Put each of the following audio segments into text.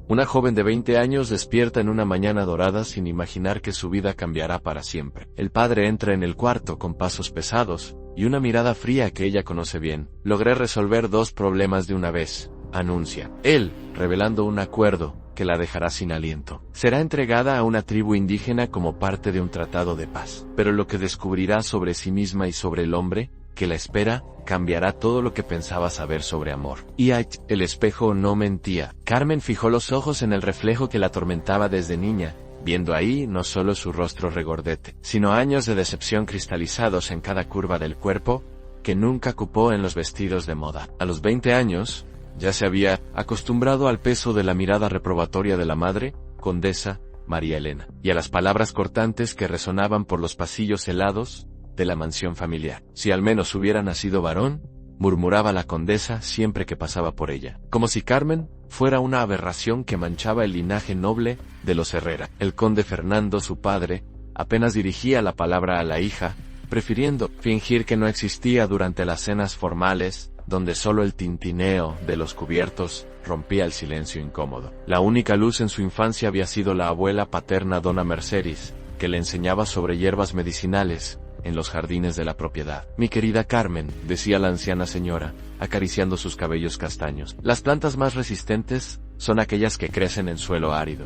Una joven de 20 años despierta en una mañana dorada sin imaginar que su vida cambiará para siempre. El padre entra en el cuarto con pasos pesados y una mirada fría que ella conoce bien. Logré resolver 2 problemas de una vez, anuncia él, revelando un acuerdo que la dejará sin aliento. Será entregada a una tribu indígena como parte de un tratado de paz. Pero lo que descubrirá sobre sí misma y sobre el hombre que la espera, cambiará todo lo que pensaba saber sobre amor. Y el espejo no mentía. Carmen fijó los ojos en el reflejo que la atormentaba desde niña, viendo ahí no solo su rostro regordete, sino años de decepción cristalizados en cada curva del cuerpo, que nunca cupó en los vestidos de moda. A los 20 años, ya se había acostumbrado al peso de la mirada reprobatoria de la madre, condesa María Elena, y a las palabras cortantes que resonaban por los pasillos helados de la mansión familiar. Si al menos hubiera nacido varón, murmuraba la condesa siempre que pasaba por ella, como si Carmen fuera una aberración que manchaba el linaje noble de los Herrera. El conde Fernando, su padre, apenas dirigía la palabra a la hija, prefiriendo fingir que no existía durante las cenas formales, donde solo el tintineo de los cubiertos rompía el silencio incómodo. La única luz en su infancia había sido la abuela paterna dona Mercedes, que le enseñaba sobre hierbas medicinales en los jardines de la propiedad. Mi querida Carmen, decía la anciana señora, acariciando sus cabellos castaños, las plantas más resistentes son aquellas que crecen en suelo árido.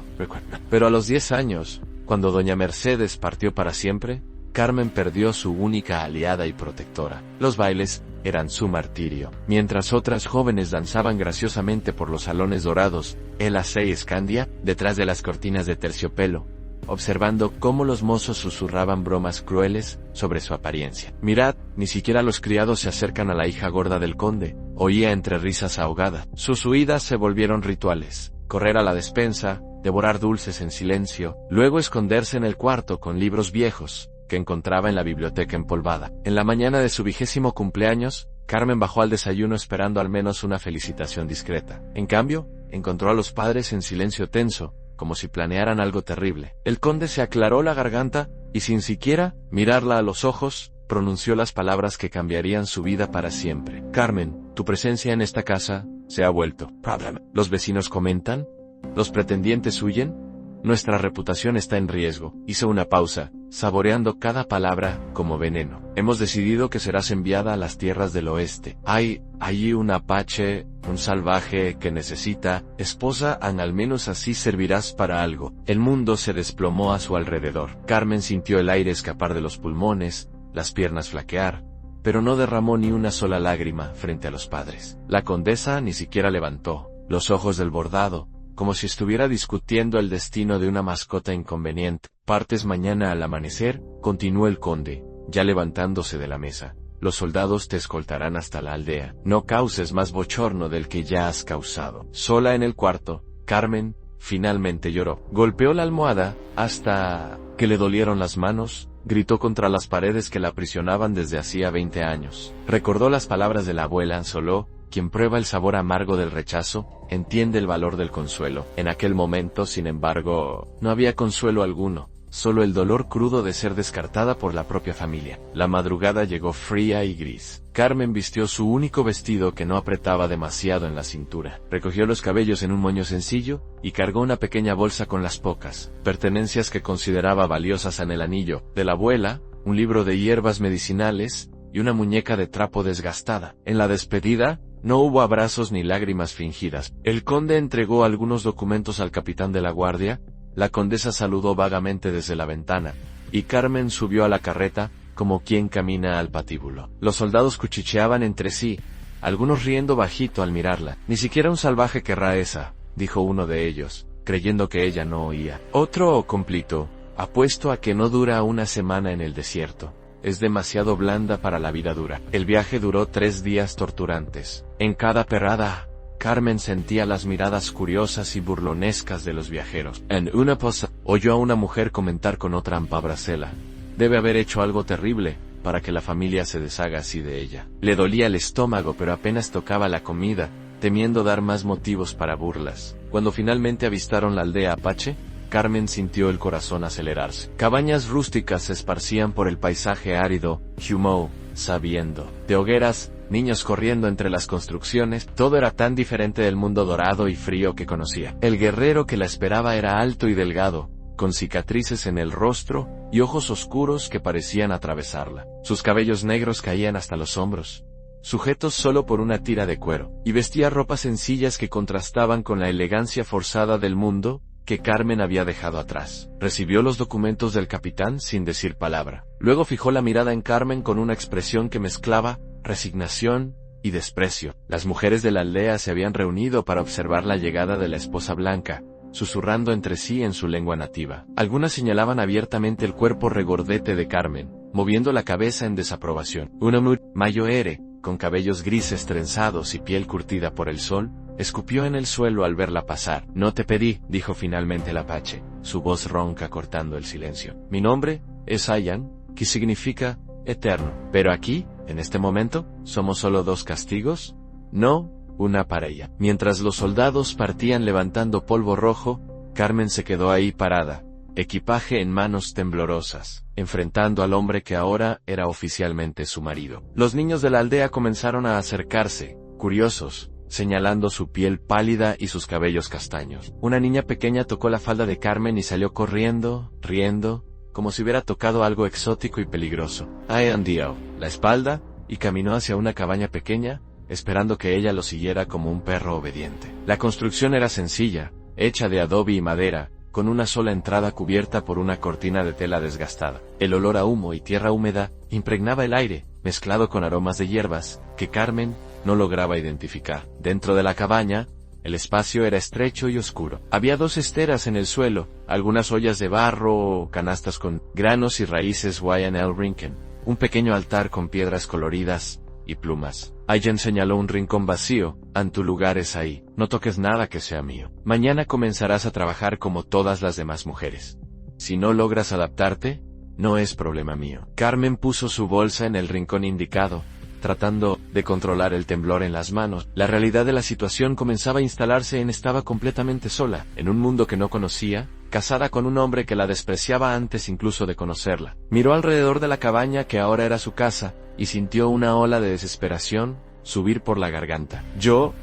Pero a los 10 años, cuando doña Mercedes partió para siempre, Carmen perdió su única aliada y protectora. Los bailes eran su martirio. Mientras otras jóvenes danzaban graciosamente por los salones dorados, ella se escondía detrás de las cortinas de terciopelo, observando cómo los mozos susurraban bromas crueles sobre su apariencia. Mirad, ni siquiera los criados se acercan a la hija gorda del conde, oía entre risas ahogada. Sus huidas se volvieron rituales. Correr a la despensa, devorar dulces en silencio, luego esconderse en el cuarto con libros viejos que encontraba en la biblioteca empolvada. En la mañana de su 20º cumpleaños, Carmen bajó al desayuno esperando al menos una felicitación discreta. En cambio, encontró a los padres en silencio tenso, como si planearan algo terrible. El conde se aclaró la garganta, y sin siquiera mirarla a los ojos, pronunció las palabras que cambiarían su vida para siempre. Carmen, tu presencia en esta casa se ha vuelto problema. ¿Los vecinos comentan? ¿Los pretendientes huyen? Nuestra reputación está en riesgo. Hizo una pausa, saboreando cada palabra como veneno. Hemos decidido que serás enviada a las tierras del oeste. Hay allí un apache, un salvaje que necesita esposa, al menos así servirás para algo. El mundo se desplomó a su alrededor. Carmen sintió el aire escapar de los pulmones, las piernas flaquear, pero no derramó ni una sola lágrima frente a los padres. La condesa ni siquiera levantó los ojos del bordado, como si estuviera discutiendo el destino de una mascota inconveniente. Partes mañana al amanecer, continuó el conde, ya levantándose de la mesa. Los soldados te escoltarán hasta la aldea. No causes más bochorno del que ya has causado. Sola en el cuarto, Carmen finalmente lloró. Golpeó la almohada hasta que le dolieron las manos, gritó contra las paredes que la aprisionaban desde hacía 20 años. Recordó las palabras de la abuela: solo quien prueba el sabor amargo del rechazo, entiende el valor del consuelo. En aquel momento, sin embargo, no había consuelo alguno, solo el dolor crudo de ser descartada por la propia familia. La madrugada llegó fría y gris. Carmen vistió su único vestido que no apretaba demasiado en la cintura. Recogió los cabellos en un moño sencillo, y cargó una pequeña bolsa con las pocas pertenencias que consideraba valiosas en el anillo de la abuela, un libro de hierbas medicinales, y una muñeca de trapo desgastada. En la despedida, no hubo abrazos ni lágrimas fingidas. El conde entregó algunos documentos al capitán de la guardia, la condesa saludó vagamente desde la ventana, y Carmen subió a la carreta, como quien camina al patíbulo. Los soldados cuchicheaban entre sí, algunos riendo bajito al mirarla. Ni siquiera un salvaje querrá esa, dijo uno de ellos, creyendo que ella no oía. Otro cumplito, apuesto a que no dura una semana en el desierto. Es demasiado blanda para la vida dura. El viaje duró 3 días torturantes. En cada perrada, Carmen sentía las miradas curiosas y burlonescas de los viajeros. En una posa, oyó a una mujer comentar con otra ampabracela: debe haber hecho algo terrible, para que la familia se deshaga así de ella. Le dolía el estómago, pero apenas tocaba la comida, temiendo dar más motivos para burlas. Cuando finalmente avistaron la aldea apache, Carmen sintió el corazón acelerarse. Cabañas rústicas se esparcían por el paisaje árido, humó, sabiendo. De hogueras niños corriendo entre las construcciones, todo era tan diferente del mundo dorado y frío que conocía. El guerrero que la esperaba era alto y delgado, con cicatrices en el rostro y ojos oscuros que parecían atravesarla. Sus cabellos negros caían hasta los hombros, sujetos solo por una tira de cuero, y vestía ropas sencillas que contrastaban con la elegancia forzada del mundo que Carmen había dejado atrás. Recibió los documentos del capitán sin decir palabra. Luego fijó la mirada en Carmen con una expresión que mezclaba resignación y desprecio. Las mujeres de la aldea se habían reunido para observar la llegada de la esposa blanca, susurrando entre sí en su lengua nativa. Algunas señalaban abiertamente el cuerpo regordete de Carmen, moviendo la cabeza en desaprobación. Una Mayoere, con cabellos grises trenzados y piel curtida por el sol, escupió en el suelo al verla pasar. «No te pedí», dijo finalmente el apache, su voz ronca cortando el silencio. «Mi nombre es Ayan, que significa eterno. Pero aquí, en este momento, ¿somos solo dos castigos? No, una pareja». Mientras los soldados partían levantando polvo rojo, Carmen se quedó ahí parada, equipaje en manos temblorosas, enfrentando al hombre que ahora era oficialmente su marido. Los niños de la aldea comenzaron a acercarse, curiosos, señalando su piel pálida y sus cabellos castaños. Una niña pequeña tocó la falda de Carmen y salió corriendo, riendo, como si hubiera tocado algo exótico y peligroso. Ayan dio la espalda y caminó hacia una cabaña pequeña, esperando que ella lo siguiera como un perro obediente. La construcción era sencilla, hecha de adobe y madera, con una sola entrada cubierta por una cortina de tela desgastada. El olor a humo y tierra húmeda impregnaba el aire, mezclado con aromas de hierbas, que Carmen no lograba identificar. Dentro de la cabaña, el espacio era estrecho y oscuro. Había 2 esteras en el suelo, algunas ollas de barro o canastas con granos y raíces Wayan Rinken, un pequeño altar con piedras coloridas y plumas. Ayan señaló un rincón vacío. «Tu lugar es ahí. No toques nada que sea mío. Mañana comenzarás a trabajar como todas las demás mujeres. Si no logras adaptarte, no es problema mío». Carmen puso su bolsa en el rincón indicado, tratando de controlar el temblor en las manos. La realidad de la situación comenzaba a instalarse. Estaba completamente sola, en un mundo que no conocía, casada con un hombre que la despreciaba antes incluso de conocerla. Miró alrededor de la cabaña que ahora era su casa, y sintió una ola de desesperación subir por la garganta. Yo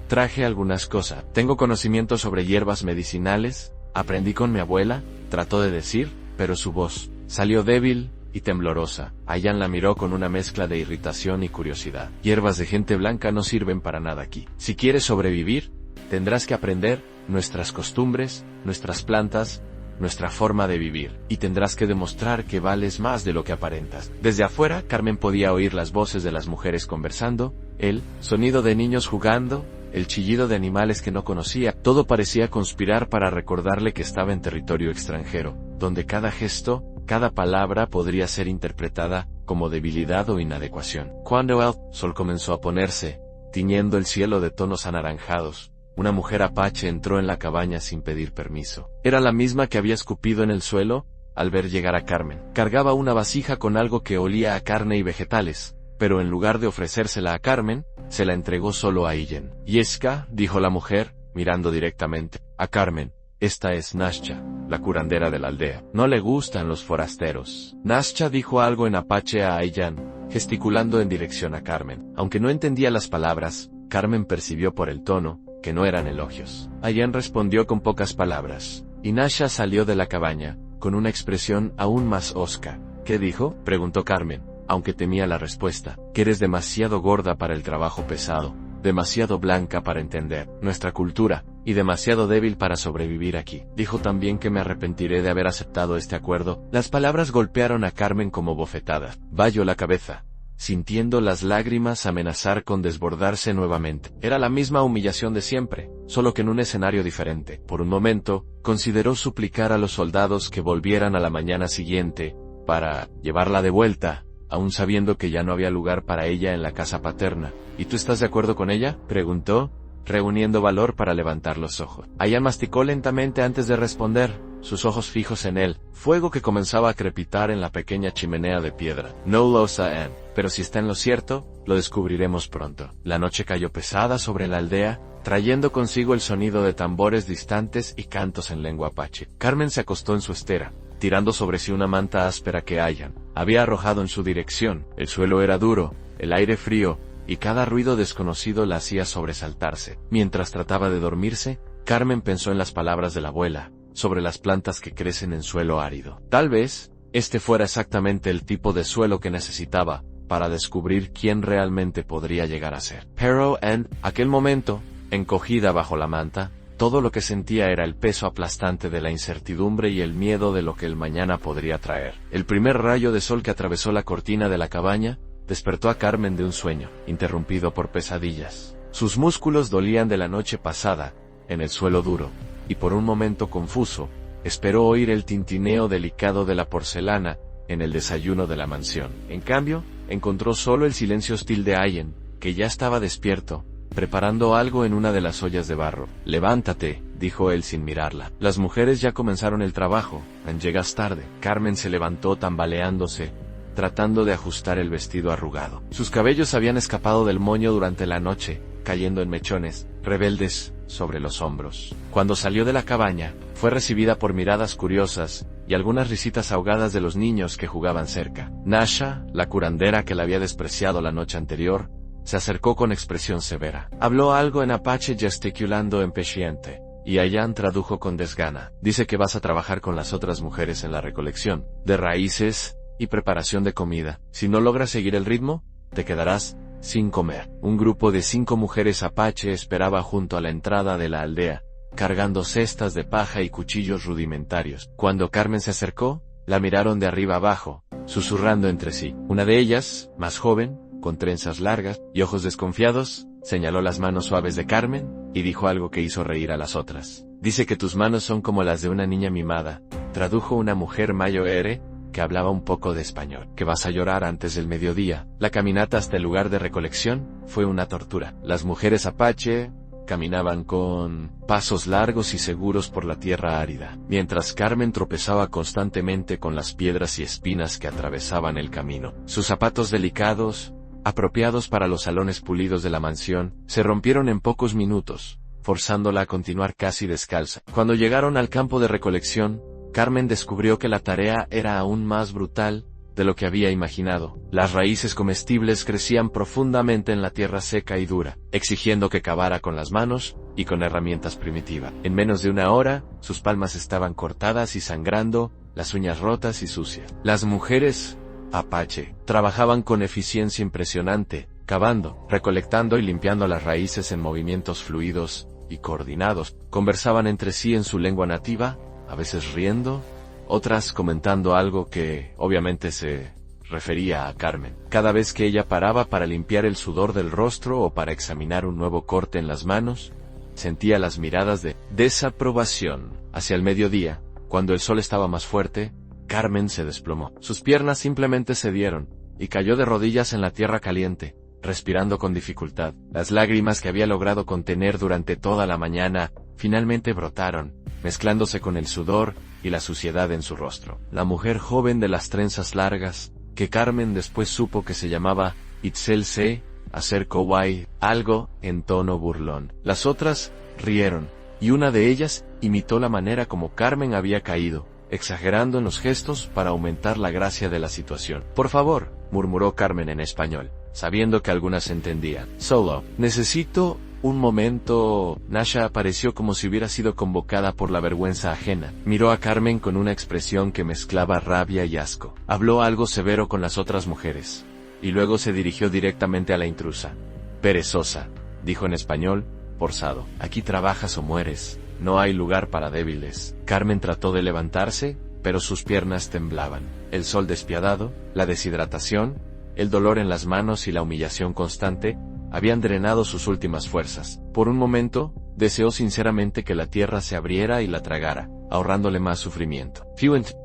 traje algunas cosas. Tengo conocimiento sobre hierbas medicinales, aprendí con mi abuela, trató de decir, pero su voz salió débil y temblorosa. Ayan la miró con una mezcla de irritación y curiosidad. Hierbas de gente blanca no sirven para nada aquí. Si quieres sobrevivir, tendrás que aprender nuestras costumbres, nuestras plantas, nuestra forma de vivir, y tendrás que demostrar que vales más de lo que aparentas. Desde afuera, Carmen podía oír las voces de las mujeres conversando, el sonido de niños jugando, el chillido de animales que no conocía. Todo parecía conspirar para recordarle que estaba en territorio extranjero, donde cada gesto, cada palabra podría ser interpretada como debilidad o inadecuación. Cuando el sol comenzó a ponerse, tiñendo el cielo de tonos anaranjados, una mujer apache entró en la cabaña sin pedir permiso. Era la misma que había escupido en el suelo al ver llegar a Carmen. Cargaba una vasija con algo que olía a carne y vegetales, pero en lugar de ofrecérsela a Carmen, se la entregó solo a Ayan. «Yeska», dijo la mujer, mirando directamente a Carmen, «esta es Nascha, la curandera de la aldea. No le gustan los forasteros». Nascha dijo algo en apache a Ayan, gesticulando en dirección a Carmen. Aunque no entendía las palabras, Carmen percibió por el tono que no eran elogios. Ayan respondió con pocas palabras, y Nasha salió de la cabaña, con una expresión aún más hosca. «¿Qué dijo?», preguntó Carmen, aunque temía la respuesta. «Que eres demasiado gorda para el trabajo pesado, demasiado blanca para entender nuestra cultura, y demasiado débil para sobrevivir aquí. Dijo también que me arrepentiré de haber aceptado este acuerdo». Las palabras golpearon a Carmen como bofetadas. Vayó la cabeza, sintiendo las lágrimas amenazar con desbordarse nuevamente. Era la misma humillación de siempre, solo que en un escenario diferente. Por un momento, consideró suplicar a los soldados que volvieran a la mañana siguiente, para llevarla de vuelta, aún sabiendo que ya no había lugar para ella en la casa paterna. «¿Y tú estás de acuerdo con ella?», preguntó, reuniendo valor para levantar los ojos. Ayan masticó lentamente antes de responder, sus ojos fijos en el fuego que comenzaba a crepitar en la pequeña chimenea de piedra. «No lo saben, pero si está en lo cierto, lo descubriremos pronto». La noche cayó pesada sobre la aldea, trayendo consigo el sonido de tambores distantes y cantos en lengua apache. Carmen se acostó en su estera, tirando sobre sí una manta áspera que Ayan había arrojado en su dirección. El suelo era duro, el aire frío, y cada ruido desconocido la hacía sobresaltarse. Mientras trataba de dormirse, Carmen pensó en las palabras de la abuela, sobre las plantas que crecen en suelo árido. Tal vez, este fuera exactamente el tipo de suelo que necesitaba, para descubrir quién realmente podría llegar a ser. Pero en aquel momento, encogida bajo la manta, todo lo que sentía era el peso aplastante de la incertidumbre y el miedo de lo que el mañana podría traer. El primer rayo de sol que atravesó la cortina de la cabaña, despertó a Carmen de un sueño, interrumpido por pesadillas. Sus músculos dolían de la noche pasada, en el suelo duro, y por un momento confuso, esperó oír el tintineo delicado de la porcelana, en el desayuno de la mansión. En cambio, encontró solo el silencio hostil de Allen, que ya estaba despierto, preparando algo en una de las ollas de barro. «Levántate», dijo él sin mirarla. «Las mujeres ya comenzaron el trabajo, llegas tarde». Carmen se levantó tambaleándose, tratando de ajustar el vestido arrugado. Sus cabellos habían escapado del moño durante la noche, cayendo en mechones, rebeldes, sobre los hombros. Cuando salió de la cabaña, fue recibida por miradas curiosas, y algunas risitas ahogadas de los niños que jugaban cerca. Nasha, la curandera que la había despreciado la noche anterior, se acercó con expresión severa. Habló algo en apache gesticulando impaciente, y Allan tradujo con desgana. «Dice que vas a trabajar con las otras mujeres en la recolección de raíces y preparación de comida. Si no logras seguir el ritmo, te quedarás sin comer». Un grupo de 5 mujeres apache esperaba junto a la entrada de la aldea, cargando cestas de paja y cuchillos rudimentarios. Cuando Carmen se acercó, la miraron de arriba abajo, susurrando entre sí. Una de ellas, más joven, con trenzas largas y ojos desconfiados, señaló las manos suaves de Carmen, y dijo algo que hizo reír a las otras. «Dice que tus manos son como las de una niña mimada», tradujo una mujer mayor que hablaba un poco de español. «Que vas a llorar antes del mediodía». La caminata hasta el lugar de recolección fue una tortura. Las mujeres apache caminaban con pasos largos y seguros por la tierra árida, mientras Carmen tropezaba constantemente con las piedras y espinas que atravesaban el camino. Sus zapatos delicados, apropiados para los salones pulidos de la mansión, se rompieron en pocos minutos, forzándola a continuar casi descalza. Cuando llegaron al campo de recolección, Carmen descubrió que la tarea era aún más brutal de lo que había imaginado. Las raíces comestibles crecían profundamente en la tierra seca y dura, exigiendo que cavara con las manos y con herramientas primitivas. En menos de una hora, sus palmas estaban cortadas y sangrando, las uñas rotas y sucias. Las mujeres apache trabajaban con eficiencia impresionante, cavando, recolectando y limpiando las raíces en movimientos fluidos y coordinados. Conversaban entre sí en su lengua nativa, a veces riendo, otras comentando algo que, obviamente, se refería a Carmen. Cada vez que ella paraba para limpiar el sudor del rostro o para examinar un nuevo corte en las manos, sentía las miradas de desaprobación. Hacia el mediodía, cuando el sol estaba más fuerte, Carmen se desplomó. Sus piernas simplemente cedieron, y cayó de rodillas en la tierra caliente, respirando con dificultad. Las lágrimas que había logrado contener durante toda la mañana, finalmente brotaron, mezclándose con el sudor y la suciedad en su rostro. La mujer joven de las trenzas largas, que Carmen después supo que se llamaba Itzel se acercó algo en tono burlón. Las otras rieron, y una de ellas imitó la manera como Carmen había caído, exagerando en los gestos para aumentar la gracia de la situación. «Por favor», murmuró Carmen en español, sabiendo que algunas entendían. «Solo, necesito un momento». Nasha apareció como si hubiera sido convocada por la vergüenza ajena. Miró a Carmen con una expresión que mezclaba rabia y asco. Habló algo severo con las otras mujeres, y luego se dirigió directamente a la intrusa. «Perezosa», dijo en español, forzado. «Aquí trabajas o mueres. No hay lugar para débiles». Carmen trató de levantarse, pero sus piernas temblaban. El sol despiadado, la deshidratación, el dolor en las manos y la humillación constante habían drenado sus últimas fuerzas. Por un momento, deseó sinceramente que la tierra se abriera y la tragara, ahorrándole más sufrimiento.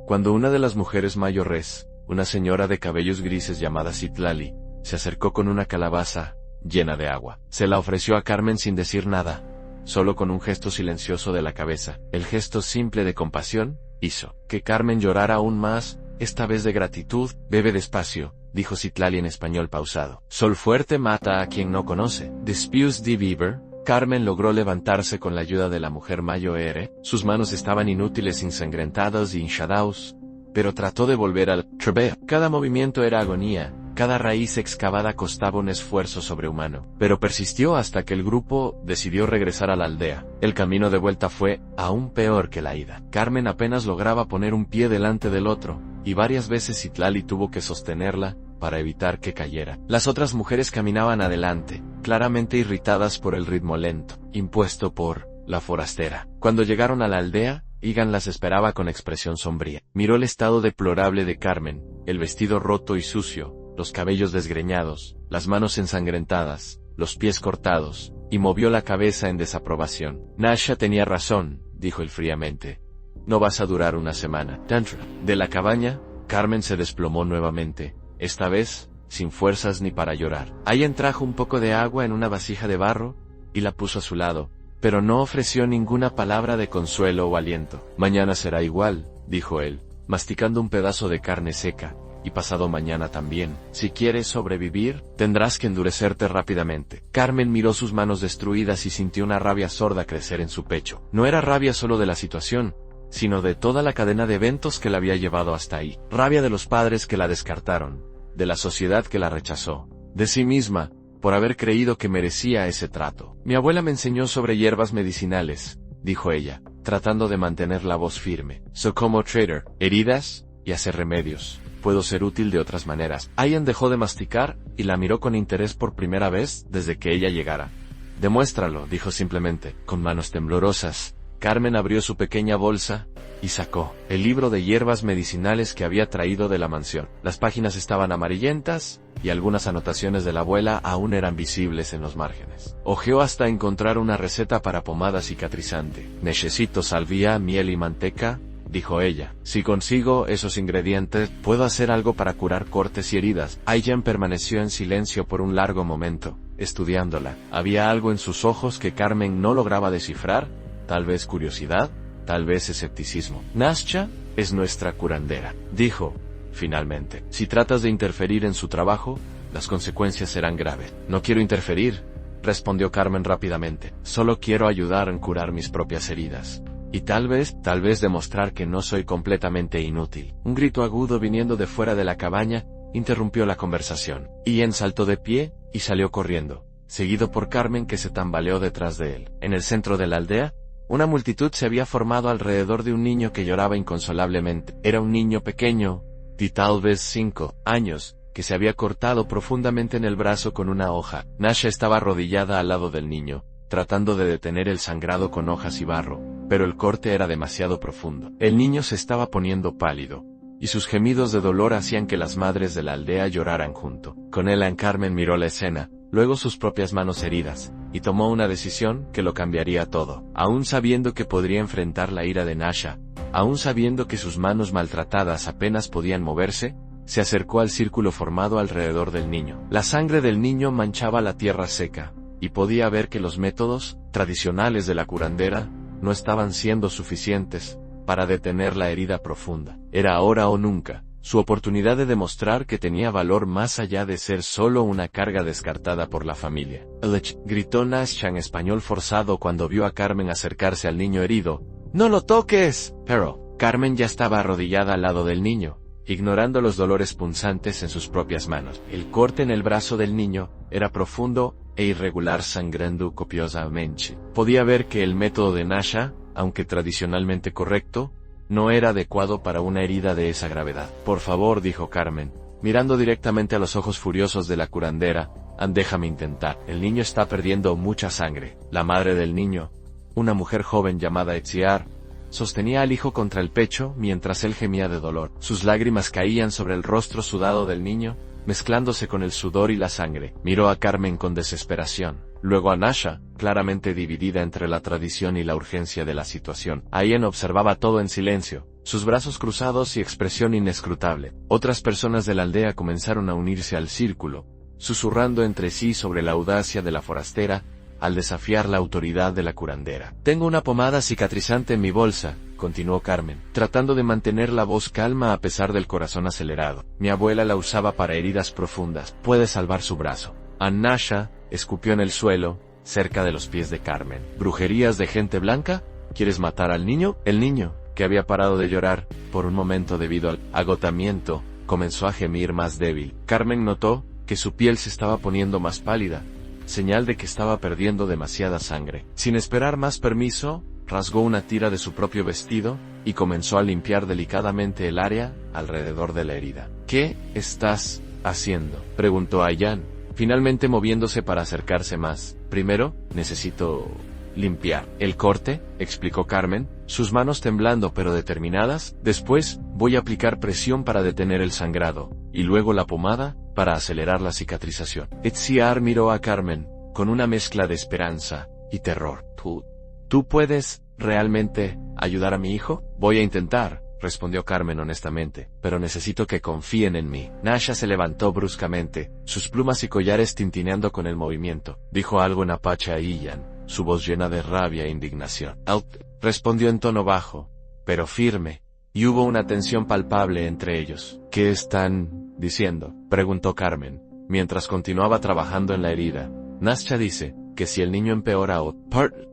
Cuando una de las mujeres mayores, una señora de cabellos grises llamada Citlali, se acercó con una calabaza llena de agua. Se la ofreció a Carmen sin decir nada, solo con un gesto silencioso de la cabeza. El gesto simple de compasión hizo que Carmen llorara aún más, esta vez de gratitud. «Bebe despacio», dijo Citlali en español pausado. «Sol fuerte mata a quien no conoce». Después de beber, Carmen logró levantarse con la ayuda de la mujer mayor. Sus manos estaban inútiles, ensangrentadas y hinchadas, pero trató de volver al trabajo. Cada movimiento era agonía, Cada raíz excavada costaba un esfuerzo sobrehumano, pero persistió hasta que el grupo decidió regresar a la aldea. El camino de vuelta fue aún peor que la ida. Carmen apenas lograba poner un pie delante del otro, y varias veces Citlali tuvo que sostenerla para evitar que cayera. Las otras mujeres caminaban adelante, claramente irritadas por el ritmo lento, impuesto por la forastera. Cuando llegaron a la aldea, Egan las esperaba con expresión sombría. Miró el estado deplorable de Carmen, el vestido roto y sucio, los cabellos desgreñados, las manos ensangrentadas, los pies cortados, y movió la cabeza en desaprobación. Nasha tenía razón, dijo él fríamente. No vas a durar una semana. Dentro de la cabaña, Carmen se desplomó nuevamente, esta vez, sin fuerzas ni para llorar. Ian trajo un poco de agua en una vasija de barro, y la puso a su lado, pero no ofreció ninguna palabra de consuelo o aliento. Mañana será igual, dijo él, masticando un pedazo de carne seca, y pasado mañana también. Si quieres sobrevivir, tendrás que endurecerte rápidamente. Carmen miró sus manos destruidas y sintió una rabia sorda crecer en su pecho. No era rabia solo de la situación, sino de toda la cadena de eventos que la había llevado hasta ahí. Rabia de los padres que la descartaron, de la sociedad que la rechazó, de sí misma, por haber creído que merecía ese trato. Mi abuela me enseñó sobre hierbas medicinales, dijo ella, tratando de mantener la voz firme. Soy como trader, heridas y hacer remedios. Puedo ser útil de otras maneras. Ian dejó de masticar y la miró con interés por primera vez desde que ella llegara. Demuéstralo, dijo simplemente, con manos temblorosas. Carmen abrió su pequeña bolsa y sacó el libro de hierbas medicinales que había traído de la mansión. Las páginas estaban amarillentas y algunas anotaciones de la abuela aún eran visibles en los márgenes. Hojeó hasta encontrar una receta para pomada cicatrizante. Necesito salvia, miel y manteca, dijo ella. Si consigo esos ingredientes, puedo hacer algo para curar cortes y heridas. Ian permaneció en silencio por un largo momento, estudiándola. Había algo en sus ojos que Carmen no lograba descifrar, tal vez curiosidad, tal vez escepticismo. Nasha es nuestra curandera, dijo, finalmente. Si tratas de interferir en su trabajo, las consecuencias serán graves. No quiero interferir, respondió Carmen rápidamente. Solo quiero ayudar en curar mis propias heridas. Y tal vez demostrar que no soy completamente inútil. Un grito agudo viniendo de fuera de la cabaña interrumpió la conversación. Ian saltó de pie y salió corriendo, seguido por Carmen que se tambaleó detrás de él. En el centro de la aldea, una multitud se había formado alrededor de un niño que lloraba inconsolablemente. Era un niño pequeño, de tal vez 5 años, que se había cortado profundamente en el brazo con una hoja. Nasha estaba arrodillada al lado del niño, tratando de detener el sangrado con hojas y barro, pero el corte era demasiado profundo. El niño se estaba poniendo pálido, y sus gemidos de dolor hacían que las madres de la aldea lloraran junto con él. Carmen miró la escena, luego sus propias manos heridas, y tomó una decisión que lo cambiaría todo. Aún sabiendo que podría enfrentar la ira de Nasha, aún sabiendo que sus manos maltratadas apenas podían moverse, se acercó al círculo formado alrededor del niño. La sangre del niño manchaba la tierra seca, y podía ver que los métodos tradicionales de la curandera no estaban siendo suficientes para detener la herida profunda. Era ahora o nunca, su oportunidad de demostrar que tenía valor más allá de ser solo una carga descartada por la familia. Elech, gritó Nasha en español forzado cuando vio a Carmen acercarse al niño herido. ¡No lo toques! Pero Carmen ya estaba arrodillada al lado del niño, ignorando los dolores punzantes en sus propias manos. El corte en el brazo del niño era profundo e irregular, sangrando copiosamente. Podía ver que el método de Nasha, aunque tradicionalmente correcto, no era adecuado para una herida de esa gravedad. Por favor, dijo Carmen, mirando directamente a los ojos furiosos de la curandera, déjame intentar. El niño está perdiendo mucha sangre. La madre del niño, una mujer joven llamada Etziar, sostenía al hijo contra el pecho mientras él gemía de dolor. Sus lágrimas caían sobre el rostro sudado del niño, mezclándose con el sudor y la sangre. Miró a Carmen con desesperación, luego a Nasha, claramente dividida entre la tradición y la urgencia de la situación. Ian observaba todo en silencio, sus brazos cruzados y expresión inescrutable. Otras personas de la aldea comenzaron a unirse al círculo, susurrando entre sí sobre la audacia de la forastera, al desafiar la autoridad de la curandera. Tengo una pomada cicatrizante en mi bolsa, continuó Carmen, tratando de mantener la voz calma a pesar del corazón acelerado. Mi abuela la usaba para heridas profundas. Puede salvar su brazo. Nasha escupió en el suelo, cerca de los pies de Carmen. ¿Brujerías de gente blanca? ¿Quieres matar al niño? El niño, que había parado de llorar, por un momento debido al agotamiento, comenzó a gemir más débil. Carmen notó que su piel se estaba poniendo más pálida, señal de que estaba perdiendo demasiada sangre. Sin esperar más permiso, rasgó una tira de su propio vestido y comenzó a limpiar delicadamente el área alrededor de la herida. ¿Qué estás haciendo?, preguntó Ayan, finalmente moviéndose para acercarse más. Primero, necesito limpiar el corte, explicó Carmen, sus manos temblando pero determinadas. Después, voy a aplicar presión para detener el sangrado, y luego la pomada, para acelerar la cicatrización. Itziar miró a Carmen, con una mezcla de esperanza y terror. ¿Tú puedes, realmente, ayudar a mi hijo? Voy a intentar, respondió Carmen honestamente, pero necesito que confíen en mí. Nasha se levantó bruscamente, sus plumas y collares tintineando con el movimiento. Dijo algo en apache a Ian, su voz llena de rabia e indignación. Respondió en tono bajo, pero firme, y hubo una tensión palpable entre ellos. ¿Qué están diciendo?, preguntó Carmen, mientras continuaba trabajando en la herida. Nasha dice que si el niño empeora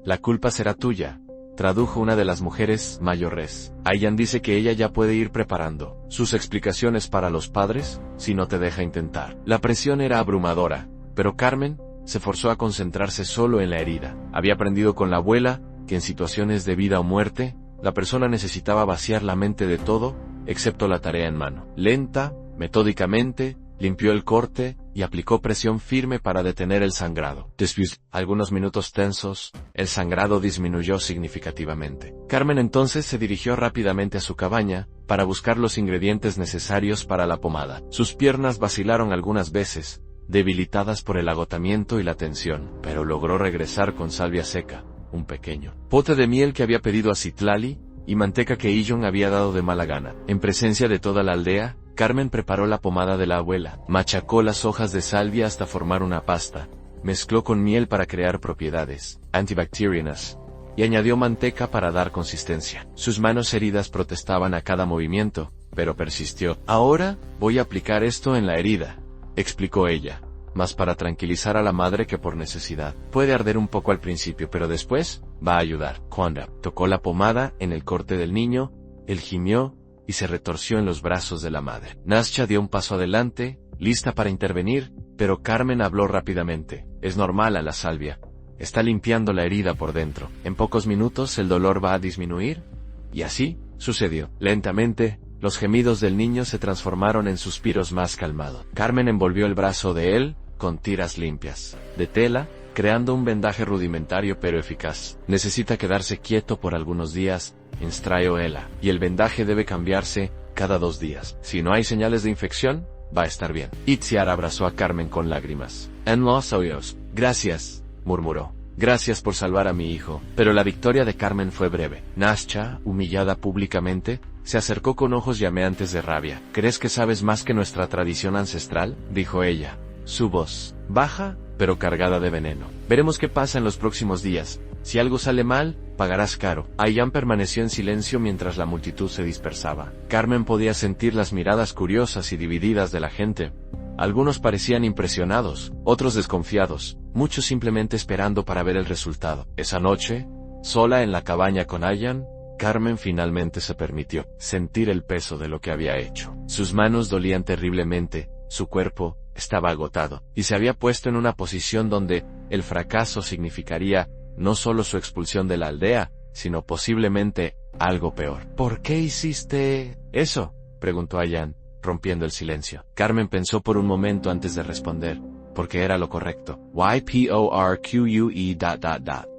la culpa será tuya, tradujo una de las mujeres mayores. Ayan dice que ella ya puede ir preparando sus explicaciones para los padres, si no te deja intentar. La presión era abrumadora, pero Carmen se forzó a concentrarse solo en la herida. Había aprendido con la abuela que en situaciones de vida o muerte, la persona necesitaba vaciar la mente de todo, excepto la tarea en mano. Lenta, metódicamente, limpió el corte y aplicó presión firme para detener el sangrado. Después, algunos minutos tensos, el sangrado disminuyó significativamente. Carmen entonces se dirigió rápidamente a su cabaña para buscar los ingredientes necesarios para la pomada. Sus piernas vacilaron algunas veces, debilitadas por el agotamiento y la tensión, pero logró regresar con salvia seca, un pequeño pote de miel que había pedido a Citlali, y manteca que Ijon había dado de mala gana. En presencia de toda la aldea, Carmen preparó la pomada de la abuela, machacó las hojas de salvia hasta formar una pasta, mezcló con miel para crear propiedades antibacterianas, y añadió manteca para dar consistencia. Sus manos heridas protestaban a cada movimiento, pero persistió. Ahora, voy a aplicar esto en la herida, explicó ella, más para tranquilizar a la madre que por necesidad. Puede arder un poco al principio, pero después, va a ayudar. Cuando tocó la pomada en el corte del niño, él gimió, y se retorció en los brazos de la madre. Nasha dio un paso adelante, lista para intervenir, pero Carmen habló rápidamente. Es normal a la salvia. Está limpiando la herida por dentro. En pocos minutos el dolor va a disminuir. Y así, sucedió. Lentamente, los gemidos del niño se transformaron en suspiros más calmados. Carmen envolvió el brazo de él, con tiras limpias, de tela, creando un vendaje rudimentario pero eficaz. Necesita quedarse quieto por algunos días, instruyó ella, y el vendaje debe cambiarse cada 2 días. Si no hay señales de infección, va a estar bien. Itziar abrazó a Carmen con lágrimas. En los oídos. Gracias, murmuró. Gracias por salvar a mi hijo. Pero la victoria de Carmen fue breve. Nasha, humillada públicamente, se acercó con ojos llameantes de rabia. ¿Crees que sabes más que nuestra tradición ancestral?, dijo ella. Su voz, baja, pero cargada de veneno. Veremos qué pasa en los próximos días. Si algo sale mal, pagarás caro. Ayan permaneció en silencio mientras la multitud se dispersaba. Carmen podía sentir las miradas curiosas y divididas de la gente. Algunos parecían impresionados, otros desconfiados, muchos simplemente esperando para ver el resultado. Esa noche, sola en la cabaña con Ayan, Carmen finalmente se permitió sentir el peso de lo que había hecho. Sus manos dolían terriblemente, su cuerpo estaba agotado, y se había puesto en una posición donde el fracaso significaría no solo su expulsión de la aldea, sino posiblemente algo peor. ¿Por qué hiciste eso?, preguntó Ayan, rompiendo el silencio. Carmen pensó por un momento antes de responder, porque era lo correcto. YPORQUE...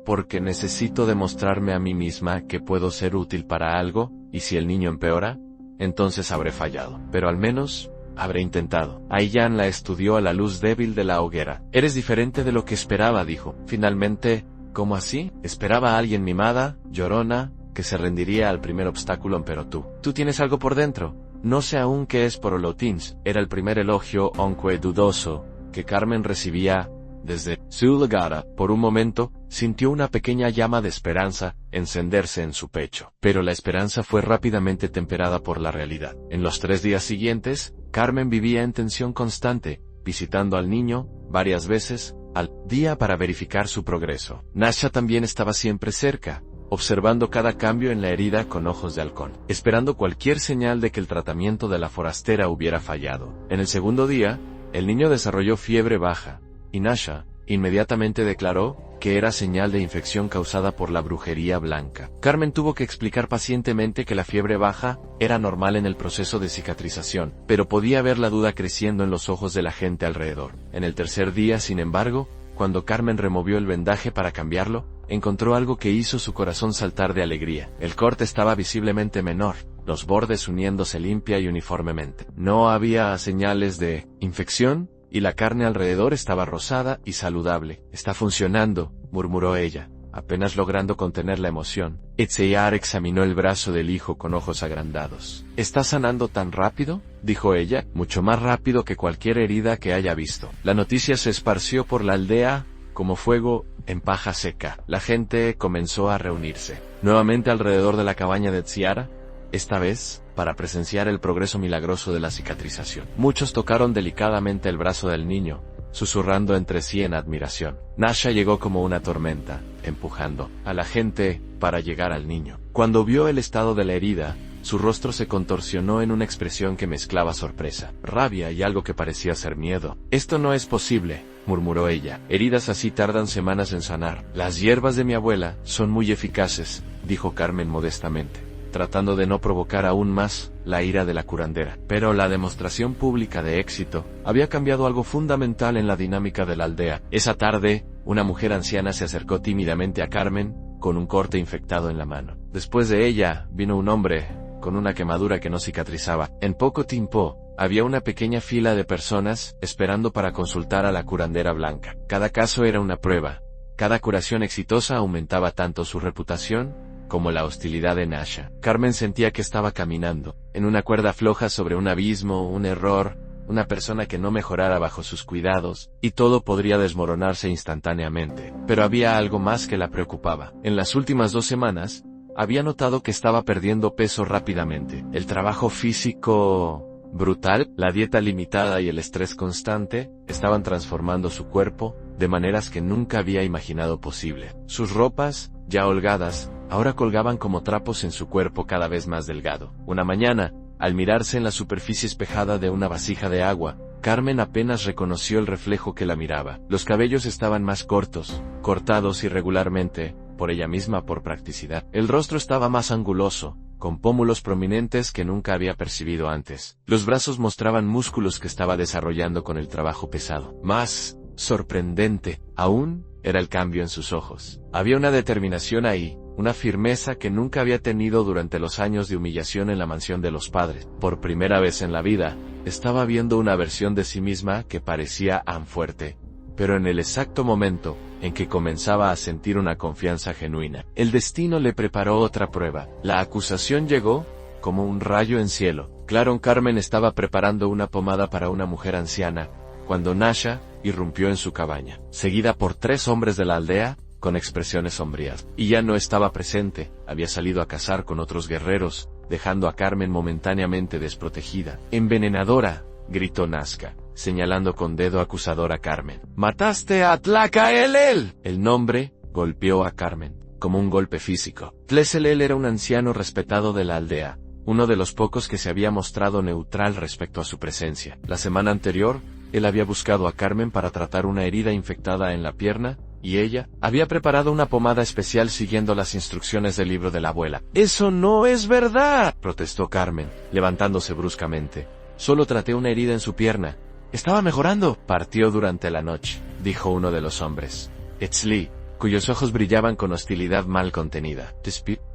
Porque necesito demostrarme a mí misma que puedo ser útil para algo, y si el niño empeora, entonces habré fallado. Pero al menos habré intentado. Ayan la estudió a la luz débil de la hoguera. Eres diferente de lo que esperaba, dijo. Finalmente, ¿cómo así? Esperaba a alguien mimada, llorona, que se rendiría al primer obstáculo, pero tú tienes algo por dentro. No sé aún qué es por Olotins. Era el primer elogio, aunque dudoso, que Carmen recibía desde su llegada. Por un momento, sintió una pequeña llama de esperanza encenderse en su pecho. Pero la esperanza fue rápidamente temperada por la realidad. En los 3 días siguientes, Carmen vivía en tensión constante, visitando al niño varias veces al día para verificar su progreso. Nasha también estaba siempre cerca, observando cada cambio en la herida con ojos de halcón, esperando cualquier señal de que el tratamiento de la forastera hubiera fallado. En el segundo día, el niño desarrolló fiebre baja, y Nasha inmediatamente declaró que era señal de infección causada por la brujería blanca. Carmen tuvo que explicar pacientemente que la fiebre baja era normal en el proceso de cicatrización, pero podía ver la duda creciendo en los ojos de la gente alrededor. En el tercer día, sin embargo, cuando Carmen removió el vendaje para cambiarlo, encontró algo que hizo su corazón saltar de alegría. El corte estaba visiblemente menor, los bordes uniéndose limpia y uniformemente. No había señales de infección, y la carne alrededor estaba rosada y saludable. «Está funcionando», murmuró ella, apenas logrando contener la emoción. Etzeyar examinó el brazo del hijo con ojos agrandados. «¿Está sanando tan rápido?», dijo ella, «mucho más rápido que cualquier herida que haya visto». La noticia se esparció por la aldea como fuego en paja seca. La gente comenzó a reunirse nuevamente alrededor de la cabaña de Etziara, esta vez para presenciar el progreso milagroso de la cicatrización. Muchos tocaron delicadamente el brazo del niño, susurrando entre sí en admiración. Nasha llegó como una tormenta, empujando a la gente para llegar al niño. Cuando vio el estado de la herida, su rostro se contorsionó en una expresión que mezclaba sorpresa, rabia y algo que parecía ser miedo. «Esto no es posible», murmuró ella. «Heridas así tardan semanas en sanar. Las hierbas de mi abuela son muy eficaces», dijo Carmen modestamente, tratando de no provocar aún más la ira de la curandera. Pero la demostración pública de éxito había cambiado algo fundamental en la dinámica de la aldea. Esa tarde, una mujer anciana se acercó tímidamente a Carmen, con un corte infectado en la mano. Después de ella, vino un hombre, con una quemadura que no cicatrizaba. En poco tiempo, había una pequeña fila de personas, esperando para consultar a la curandera blanca. Cada caso era una prueba. Cada curación exitosa aumentaba tanto su reputación, como la hostilidad de Nasha. Carmen sentía que estaba caminando en una cuerda floja sobre un abismo, un error, una persona que no mejorara bajo sus cuidados, y todo podría desmoronarse instantáneamente. Pero había algo más que la preocupaba. En las últimas 2 semanas, había notado que estaba perdiendo peso rápidamente. El trabajo físico brutal, la dieta limitada y el estrés constante estaban transformando su cuerpo de maneras que nunca había imaginado posible. Sus ropas, ya holgadas, ahora colgaban como trapos en su cuerpo cada vez más delgado. Una mañana, al mirarse en la superficie espejada de una vasija de agua, Carmen apenas reconoció el reflejo que la miraba. Los cabellos estaban más cortos, cortados irregularmente, por ella misma por practicidad. El rostro estaba más anguloso, con pómulos prominentes que nunca había percibido antes. Los brazos mostraban músculos que estaba desarrollando con el trabajo pesado. Más sorprendente aún era el cambio en sus ojos. Había una determinación ahí, una firmeza que nunca había tenido durante los años de humillación en la mansión de los padres. Por primera vez en la vida, estaba viendo una versión de sí misma que parecía tan fuerte, pero en el exacto momento en que comenzaba a sentir una confianza genuina. El destino le preparó otra prueba. La acusación llegó como un rayo en cielo. Claro, Carmen estaba preparando una pomada para una mujer anciana, cuando Nasha irrumpió en su cabaña, seguida por 3 hombres de la aldea, con expresiones sombrías. Y ya no estaba presente, había salido a cazar con otros guerreros, dejando a Carmen momentáneamente desprotegida. «Envenenadora», gritó Nazca, señalando con dedo acusador a Carmen. «¡Mataste a Tlacaelel!». El nombre golpeó a Carmen, como un golpe físico. Tleselel era un anciano respetado de la aldea, uno de los pocos que se había mostrado neutral respecto a su presencia. La semana anterior, él había buscado a Carmen para tratar una herida infectada en la pierna, y ella había preparado una pomada especial siguiendo las instrucciones del libro de la abuela. «¡Eso no es verdad!», protestó Carmen, levantándose bruscamente. «Solo traté una herida en su pierna. Estaba mejorando». «Partió durante la noche», dijo uno de los hombres. Etzli, cuyos ojos brillaban con hostilidad mal contenida.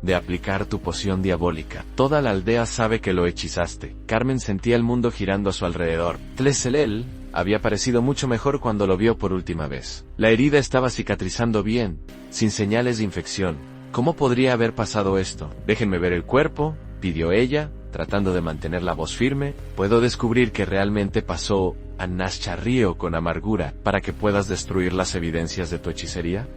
«De aplicar tu poción diabólica. Toda la aldea sabe que lo hechizaste». Carmen sentía el mundo girando a su alrededor. Tleselel había parecido mucho mejor cuando lo vio por última vez. La herida estaba cicatrizando bien, sin señales de infección. ¿Cómo podría haber pasado esto? «Déjenme ver el cuerpo», pidió ella, tratando de mantener la voz firme. «Puedo descubrir qué realmente pasó a Nascharrío con amargura, para que puedas destruir las evidencias de tu hechicería».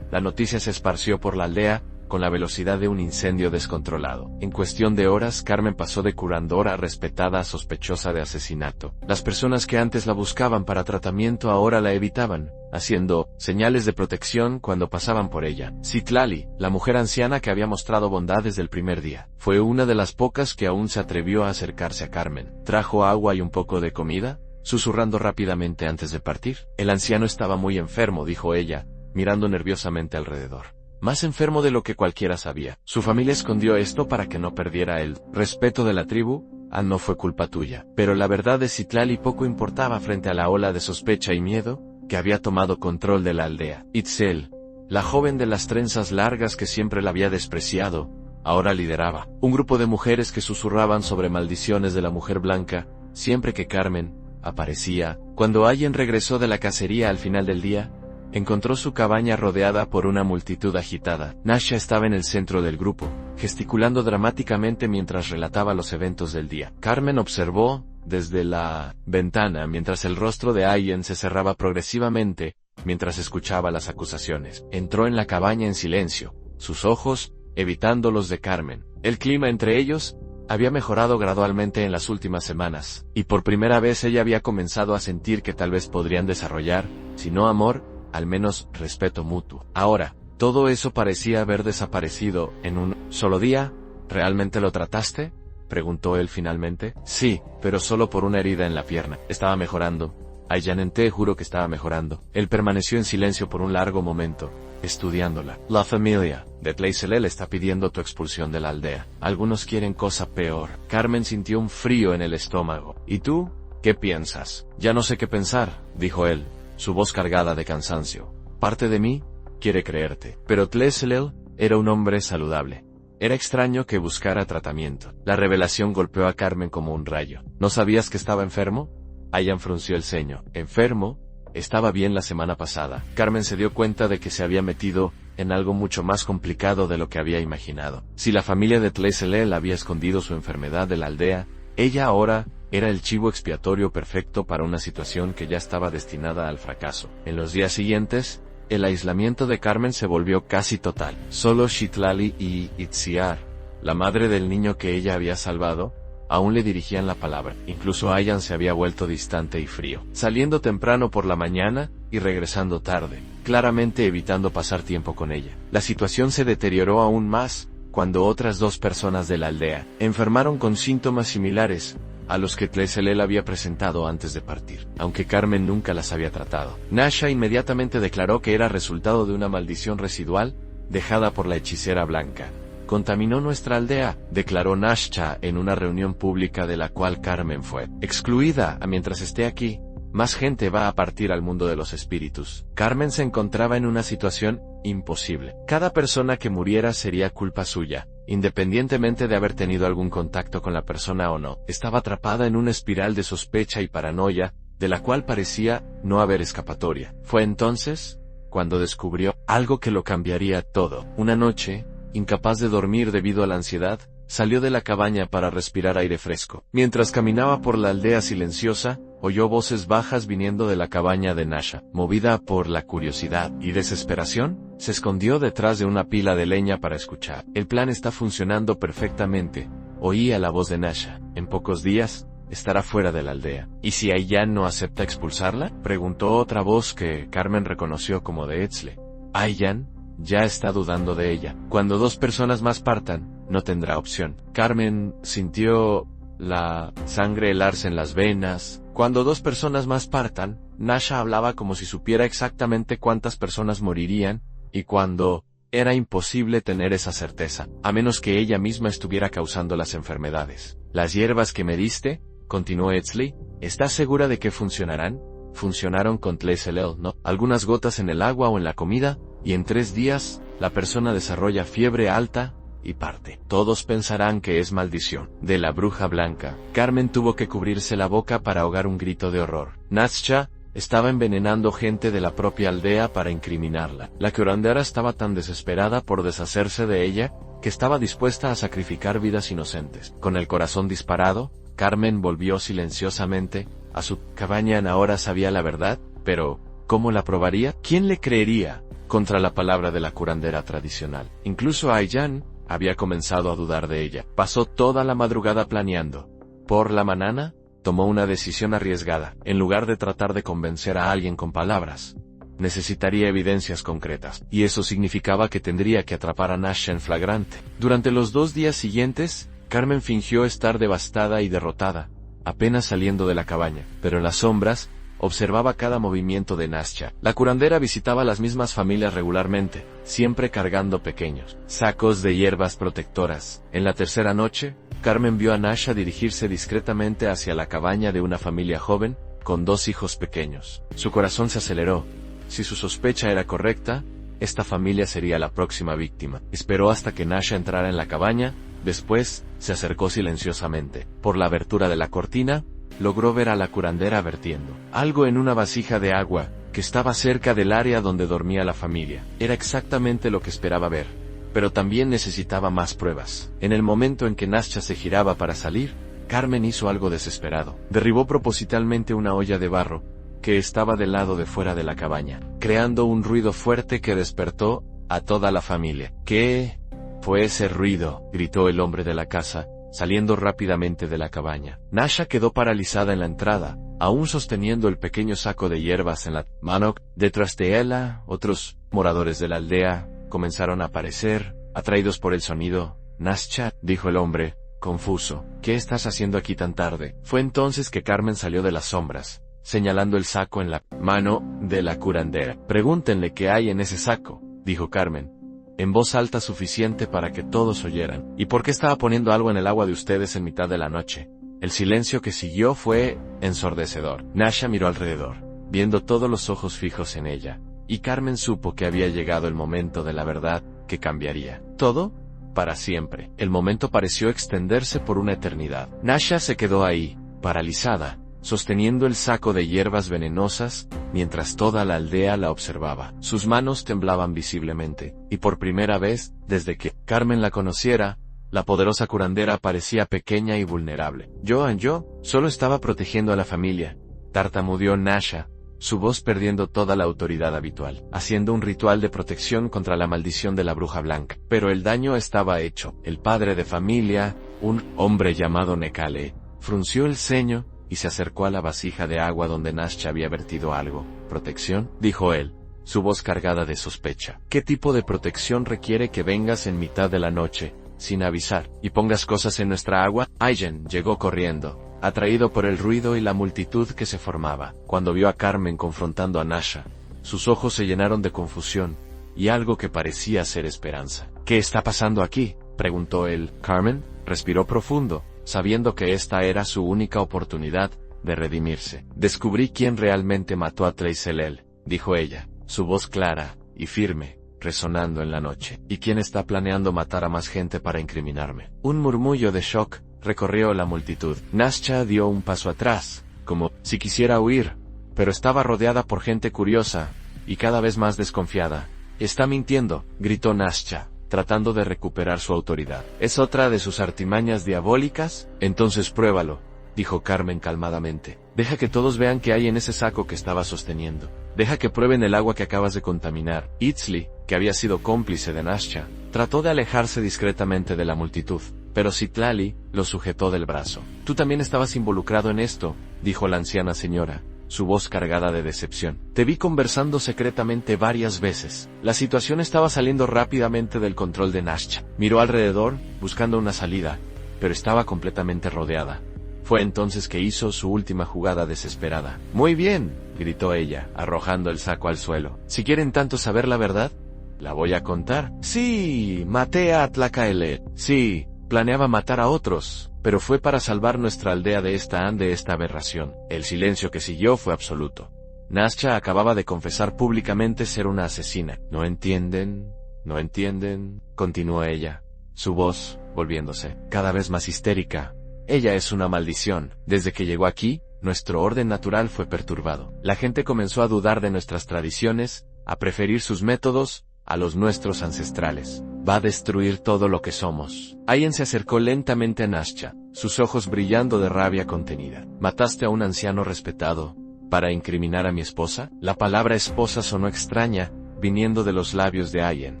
La noticia se esparció por la aldea, con la velocidad de un incendio descontrolado. En cuestión de horas, Carmen pasó de curandora respetada a sospechosa de asesinato. Las personas que antes la buscaban para tratamiento ahora la evitaban, haciendo señales de protección cuando pasaban por ella. Citlali, la mujer anciana que había mostrado bondad desde el primer día, fue una de las pocas que aún se atrevió a acercarse a Carmen. ¿Trajo agua y un poco de comida?, susurrando rápidamente antes de partir. El anciano estaba muy enfermo, dijo ella, mirando nerviosamente alrededor. Más enfermo de lo que cualquiera sabía. Su familia escondió esto para que no perdiera el respeto de la tribu. No fue culpa tuya. Pero la verdad de Citlali poco importaba frente a la ola de sospecha y miedo que había tomado control de la aldea. Itzel, la joven de las trenzas largas que siempre la había despreciado, ahora lideraba un grupo de mujeres que susurraban sobre maldiciones de la mujer blanca siempre que Carmen aparecía. Cuando alguien regresó de la cacería al final del día, encontró su cabaña rodeada por una multitud agitada. Nasha estaba en el centro del grupo, gesticulando dramáticamente mientras relataba los eventos del día. Carmen observó desde la ventana mientras el rostro de Ayen se cerraba progresivamente mientras escuchaba las acusaciones. Entró en la cabaña en silencio, sus ojos evitando los de Carmen. El clima entre ellos había mejorado gradualmente en las últimas semanas, y por primera vez ella había comenzado a sentir que tal vez podrían desarrollar, si no amor, al menos respeto mutuo. Ahora, todo eso parecía haber desaparecido en un solo día. ¿Realmente lo trataste?, preguntó él finalmente. Sí, pero solo por una herida en la pierna. Estaba mejorando. Ayanente juró que estaba mejorando. Él permaneció en silencio por un largo momento, estudiándola. La familia de Tleiselel está pidiendo tu expulsión de la aldea. Algunos quieren cosa peor. Carmen sintió un frío en el estómago. ¿Y tú? ¿Qué piensas? Ya no sé qué pensar, dijo él, su voz cargada de cansancio. Parte de mí quiere creerte. Pero Tleiselel era un hombre saludable. Era extraño que buscara tratamiento. La revelación golpeó a Carmen como un rayo. ¿No sabías que estaba enfermo? Ayan frunció el ceño. ¿Enfermo? Estaba bien la semana pasada. Carmen se dio cuenta de que se había metido en algo mucho más complicado de lo que había imaginado. Si la familia de Tleiselel había escondido su enfermedad de la aldea, ella ahora era el chivo expiatorio perfecto para una situación que ya estaba destinada al fracaso. En los días siguientes, el aislamiento de Carmen se volvió casi total. Solo Citlali y Itziar, la madre del niño que ella había salvado, aún le dirigían la palabra. Incluso Ayan se había vuelto distante y frío, saliendo temprano por la mañana y regresando tarde, claramente evitando pasar tiempo con ella. La situación se deterioró aún más cuando otras dos personas de la aldea enfermaron con síntomas similares a los que Tleiselel había presentado antes de partir, aunque Carmen nunca las había tratado. Nasha inmediatamente declaró que era resultado de una maldición residual dejada por la hechicera blanca. Contaminó nuestra aldea, declaró Nasha en una reunión pública de la cual Carmen fue excluida. Mientras esté aquí, más gente va a partir al mundo de los espíritus. Carmen se encontraba en una situación imposible. Cada persona que muriera sería culpa suya, independientemente de haber tenido algún contacto con la persona o no. Estaba atrapada en una espiral de sospecha y paranoia, de la cual parecía no haber escapatoria. Fue entonces cuando descubrió algo que lo cambiaría todo. Una noche, incapaz de dormir debido a la ansiedad, salió de la cabaña para respirar aire fresco. Mientras caminaba por la aldea silenciosa, oyó voces bajas viniendo de la cabaña de Nasha. Movida por la curiosidad y desesperación, se escondió detrás de una pila de leña para escuchar. El plan está funcionando perfectamente, oía la voz de Nasha. En pocos días, estará fuera de la aldea. ¿Y si Ayan no acepta expulsarla?, preguntó otra voz que Carmen reconoció como de Etzle. Ayan ya está dudando de ella. Cuando dos personas más partan, no tendrá opción. Carmen sintió la sangre helarse en las venas. Cuando dos personas más partan, Nasha hablaba como si supiera exactamente cuántas personas morirían, y cuando era imposible tener esa certeza, a menos que ella misma estuviera causando las enfermedades. Las hierbas que me diste, continuó Etzli, ¿estás segura de que funcionarán? Funcionaron con Tleiselel, ¿no? Algunas gotas en el agua o en la comida, y en 3 días, la persona desarrolla fiebre alta y parte. Todos pensarán que es maldición de la bruja blanca. Carmen tuvo que cubrirse la boca para ahogar un grito de horror. Nasha estaba envenenando gente de la propia aldea para incriminarla. La curandera estaba tan desesperada por deshacerse de ella, que estaba dispuesta a sacrificar vidas inocentes. Con el corazón disparado, Carmen volvió silenciosamente a su cabaña. Ahora sabía la verdad, pero ¿cómo la probaría? ¿Quién le creería? contra la palabra de la curandera tradicional. Incluso Aiyan había comenzado a dudar de ella. Pasó toda la madrugada planeando. Por la mañana, tomó una decisión arriesgada. En lugar de tratar de convencer a alguien con palabras, necesitaría evidencias concretas, y eso significaba que tendría que atrapar a Nasha en flagrante. Durante los 2 días siguientes, Carmen fingió estar devastada y derrotada, apenas saliendo de la cabaña, pero en las sombras, observaba cada movimiento de Nasha. La curandera visitaba las mismas familias regularmente, siempre cargando pequeños sacos de hierbas protectoras. En la tercera noche, Carmen vio a Nasha dirigirse discretamente hacia la cabaña de una familia joven, con 2 hijos pequeños. Su corazón se aceleró. Si su sospecha era correcta, esta familia sería la próxima víctima. Esperó hasta que Nasha entrara en la cabaña, después, se acercó silenciosamente. Por la abertura de la cortina, logró ver a la curandera vertiendo algo en una vasija de agua, que estaba cerca del área donde dormía la familia. Era exactamente lo que esperaba ver, pero también necesitaba más pruebas. En el momento en que Nasha se giraba para salir, Carmen hizo algo desesperado. Derribó propositalmente una olla de barro, que estaba del lado de fuera de la cabaña, creando un ruido fuerte que despertó a toda la familia. ¿Qué fue ese ruido?, gritó el hombre de la casa, saliendo rápidamente de la cabaña. Nasha quedó paralizada en la entrada, aún sosteniendo el pequeño saco de hierbas en la mano. Detrás de ella, otros moradores de la aldea comenzaron a aparecer, atraídos por el sonido. «Nasha», dijo el hombre, confuso, «¿qué estás haciendo aquí tan tarde?». Fue entonces que Carmen salió de las sombras, señalando el saco en la mano de la curandera. «Pregúntenle qué hay en ese saco», dijo Carmen, en voz alta suficiente para que todos oyeran. «¿Y por qué estaba poniendo algo en el agua de ustedes en mitad de la noche?». El silencio que siguió fue ensordecedor. Nasha miró alrededor, viendo todos los ojos fijos en ella, y Carmen supo que había llegado el momento de la verdad, que cambiaría todo para siempre. El momento pareció extenderse por una eternidad. Nasha se quedó ahí, paralizada, sosteniendo el saco de hierbas venenosas, mientras toda la aldea la observaba. Sus manos temblaban visiblemente, y por primera vez, desde que Carmen la conociera, la poderosa curandera parecía pequeña y vulnerable. Yo solo estaba protegiendo a la familia», tartamudeó Nasha, su voz perdiendo toda la autoridad habitual, haciendo un ritual de protección contra la maldición de la bruja blanca. Pero el daño estaba hecho. El padre de familia, un hombre llamado Nekale, frunció el ceño, y se acercó a la vasija de agua donde Nasha había vertido algo. «¿Protección?», dijo él, su voz cargada de sospecha. «¿Qué tipo de protección requiere que vengas en mitad de la noche, sin avisar, y pongas cosas en nuestra agua?» Aiyan llegó corriendo, atraído por el ruido y la multitud que se formaba. Cuando vio a Carmen confrontando a Nasha, sus ojos se llenaron de confusión, y algo que parecía ser esperanza. «¿Qué está pasando aquí?», preguntó él. Carmen respiró profundo, sabiendo que esta era su única oportunidad de redimirse. «Descubrí quién realmente mató a Tleiselel», dijo ella, su voz clara y firme, resonando en la noche. «¿Y quién está planeando matar a más gente para incriminarme?». Un murmullo de shock recorrió la multitud. Nasha dio un paso atrás, como si quisiera huir, pero estaba rodeada por gente curiosa, y cada vez más desconfiada. «Está mintiendo», gritó Nasha, tratando de recuperar su autoridad. «¿Es otra de sus artimañas diabólicas? Entonces pruébalo», dijo Carmen calmadamente. «Deja que todos vean qué hay en ese saco que estaba sosteniendo. Deja que prueben el agua que acabas de contaminar». Itzli, que había sido cómplice de Nasha, trató de alejarse discretamente de la multitud, pero Citlali lo sujetó del brazo. «Tú también estabas involucrado en esto», dijo la anciana señora, su voz cargada de decepción. «Te vi conversando secretamente varias veces». La situación estaba saliendo rápidamente del control de Nasha. Miró alrededor, buscando una salida, pero estaba completamente rodeada. Fue entonces que hizo su última jugada desesperada. «Muy bien», gritó ella, arrojando el saco al suelo. «Si quieren tanto saber la verdad, la voy a contar. Sí, maté a Tlacaelet. Sí, planeaba matar a otros, pero fue para salvar nuestra aldea de esta aberración». El silencio que siguió fue absoluto. Nasha acababa de confesar públicamente ser una asesina. «¿No entienden? ¿No entienden?», continuó ella, su voz volviéndose cada vez más histérica. «Ella es una maldición. Desde que llegó aquí, nuestro orden natural fue perturbado. La gente comenzó a dudar de nuestras tradiciones, a preferir sus métodos a los nuestros ancestrales. Va a destruir todo lo que somos». Aiyan se acercó lentamente a Nasha, sus ojos brillando de rabia contenida. «¿Mataste a un anciano respetado para incriminar a mi esposa?». La palabra esposa sonó extraña, viniendo de los labios de alguien,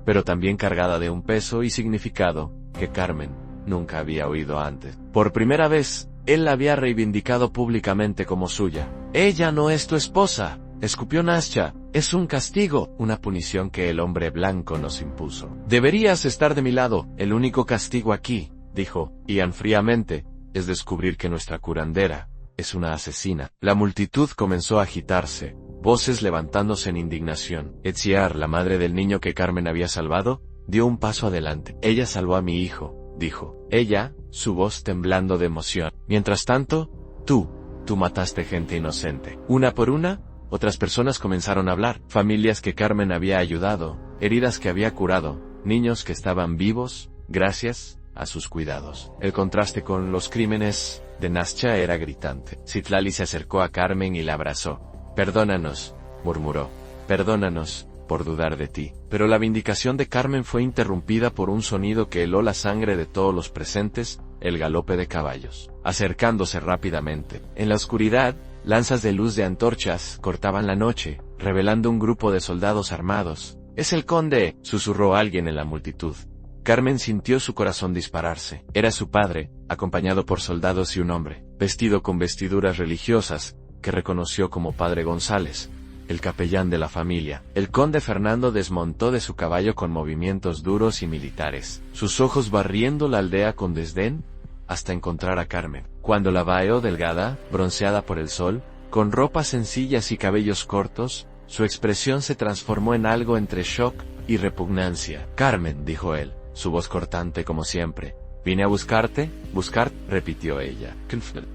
pero también cargada de un peso y significado que Carmen nunca había oído antes. Por primera vez, él la había reivindicado públicamente como suya. «Ella no es tu esposa», escupió Nastya. «Es un castigo, una punición que el hombre blanco nos impuso. Deberías estar de mi lado, el único castigo aquí», dijo Ian fríamente, «es descubrir que nuestra curandera es una asesina». La multitud comenzó a agitarse, voces levantándose en indignación. Etziar, la madre del niño que Carmen había salvado, dio un paso adelante. «Ella salvó a mi hijo», dijo. Ella, su voz temblando de emoción. «Mientras tanto, tú mataste gente inocente». Una por una, otras personas comenzaron a hablar. Familias que Carmen había ayudado, heridas que había curado, niños que estaban vivos, gracias a sus cuidados. El contraste con los crímenes de Nastya era gritante. Citlali se acercó a Carmen y la abrazó. «Perdónanos», murmuró. «Perdónanos por dudar de ti». Pero la vindicación de Carmen fue interrumpida por un sonido que heló la sangre de todos los presentes, el galope de caballos, acercándose rápidamente. En la oscuridad, lanzas de luz de antorchas cortaban la noche, revelando un grupo de soldados armados. «¡Es el conde!», susurró alguien en la multitud. Carmen sintió su corazón dispararse. Era su padre, acompañado por soldados y un hombre, vestido con vestiduras religiosas, que reconoció como Padre González, el capellán de la familia. El conde Fernando desmontó de su caballo con movimientos duros y militares, sus ojos barriendo la aldea con desdén, hasta encontrar a Carmen. Cuando la veo delgada, bronceada por el sol, con ropas sencillas y cabellos cortos, su expresión se transformó en algo entre shock y repugnancia. «Carmen», dijo él, su voz cortante como siempre. «Vine a buscarte». «Buscar», repitió ella.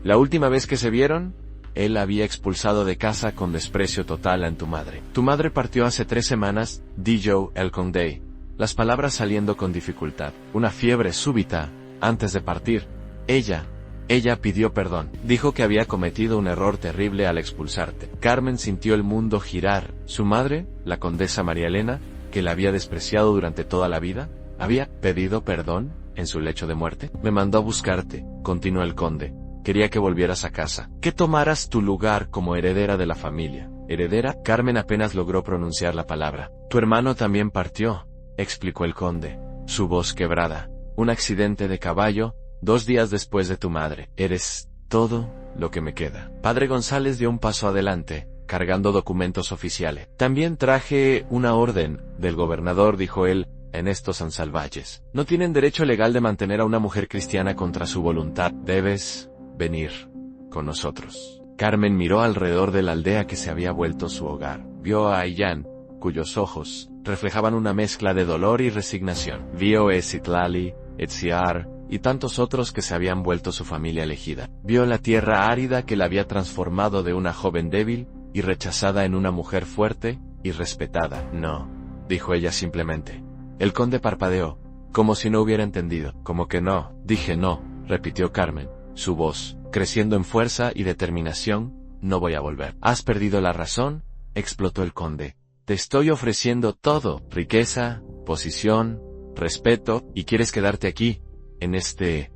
«La última vez que se vieron, él había expulsado de casa con desprecio total a tu madre. Tu madre partió hace 3 semanas», dijo el conde, las palabras saliendo con dificultad. «Una fiebre súbita, antes de partir. Ella pidió perdón. Dijo que había cometido un error terrible al expulsarte». Carmen sintió el mundo girar. Su madre, la condesa María Elena, que la había despreciado durante toda la vida, había pedido perdón en su lecho de muerte. «Me mandó a buscarte», continuó el conde. «Quería que volvieras a casa, que tomaras tu lugar como heredera de la familia». «¿Heredera?». Carmen apenas logró pronunciar la palabra. «Tu hermano también partió», explicó el conde, su voz quebrada. «Un accidente de caballo, 2 días después de tu madre. Eres todo lo que me queda». Padre González dio un paso adelante, cargando documentos oficiales. «También traje una orden del gobernador», dijo él. «En estos son salvajes. No tienen derecho legal de mantener a una mujer cristiana contra su voluntad. Debes venir con nosotros». Carmen miró alrededor de la aldea que se había vuelto su hogar. Vio a Ian, cuyos ojos reflejaban una mezcla de dolor y resignación. Vio a Citlali, Etziar y tantos otros que se habían vuelto su familia elegida. Vio la tierra árida que la había transformado de una joven débil y rechazada en una mujer fuerte y respetada. «No», dijo ella simplemente. El conde parpadeó, como si no hubiera entendido. «¿Cómo que no?». «Dije no», repitió Carmen, su voz creciendo en fuerza y determinación. «No voy a volver». «Has perdido la razón», explotó el conde. «Te estoy ofreciendo todo, riqueza, posición, respeto, y quieres quedarte aquí, en este